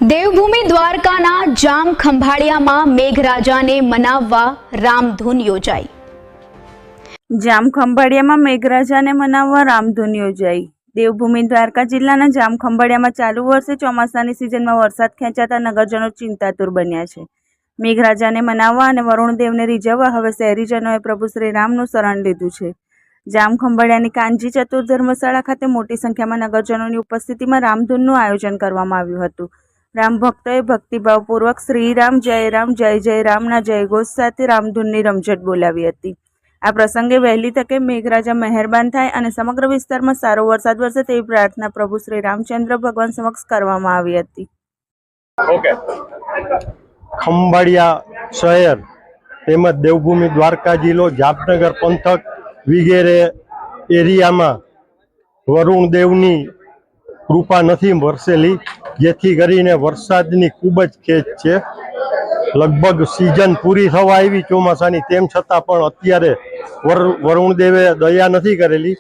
દેવભૂમિ દ્વારકાના જામ ખંભાળિયામાં મેઘરાજાને મનાવવા રામધૂન યોજાઈ। જામ ખંભાળિયામાં મેઘરાજાને મનાવવા રામધૂન યોજાઈ। દેવભૂમિ દ્વારકા જિલ્લાના જામ ખંભાળિયામાં ચાલુ વર્ષે ચોમાસાની સિઝનમાં વરસાદ ખેંચાતા નગરજનો ચિંતાતુર બન્યા છે। મેઘરાજાને મનાવવા અને વરુણદેવને રીઝવવા હવે શહેરીજનોએ પ્રભુ શ્રી રામનું શરણ લીધું છે। જામ ખંભાળિયાની કાનજી ચતુર ધર્મશાળા ખાતે મોટી સંખ્યામાં નગરજનોની ઉપસ્થિતિમાં રામધૂનનું આયોજન કરવામાં આવ્યું હતું। રામ ભક્તોએ ભક્તિભાવપૂર્વક શ્રી રામ જય જય રામના જયઘોષ સાથે રામધૂનની રમઝટ બોલાવી હતી। આ પ્રસંગે વહેલી તકે મેઘરાજા મહેરબાન થાય અને સમગ્ર વિસ્તારમાં સારો વરસાદ વરસે તેવી પ્રાર્થના પ્રભુ શ્રી રામચંદ્ર ભગવાન સમક્ષ કરવામાં આવી હતી। ખંભાળિયા શહેર તેમજ દેવભૂમિ દ્વારકા જિલ્લો જામનગર પંથક વગેરે એરિયામાં વરુણ દેવની કૃપા નથી વરસેલી, જેથી કરીને વરસાદની ખૂબ જ ખેંચ છે। લગભગ સિઝન પૂરી થવા આવી ચોમાસાની, તેમ છતાં પણ અત્યારે વરુણ દેવે દયા નથી કરેલી।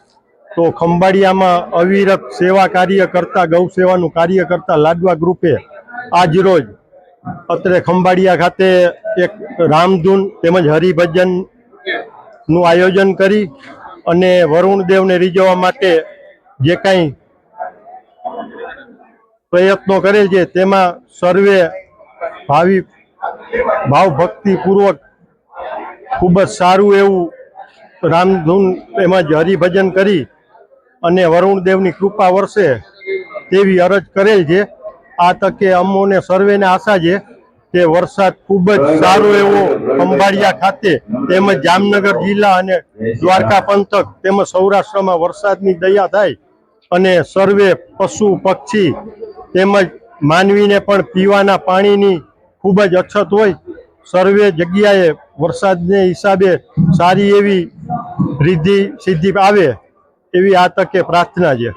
તો ખંભાળિયામાં અવિરત સેવા કાર્ય કરતા, ગૌ સેવાનું કાર્ય કરતા લાડવા ગ્રુપે આજ રોજ અત્રે ખંભાળિયા ખાતે એક રામધૂન તેમજ હરિભજનનું આયોજન કરી અને વરુણ દેવને રીઝવવા માટે જે કાંઈ પ્રયત્નો કરેલ છે તેમાં સર્વે ભાવ ભક્તિપૂર્વક ખૂબ જ સારું એવું રામધૂન તેમજ હરિભજન કરી અને વરુણ દેવની કૃપા વરસે તેવી અરજ કરેલ છે। આ તકે અમોને સર્વેને આશા છે કે વરસાદ ખૂબ જ સારો એવો ખંભાળિયા ખાતે તેમજ જામનગર જિલ્લા અને દ્વારકા પંથક તેમજ સૌરાષ્ટ્રમાં વરસાદની દયા થાય અને સર્વે પશુ પક્ષી તેમજ માનવીને પણ પીવાના પાણીની ખૂબ જ અછત હોય, સર્વે જગ્યાએ વરસાદને હિસાબે સારી એવી રિદ્ધિ સિદ્ધિ આવે એવી આ તકે પ્રાર્થના છે।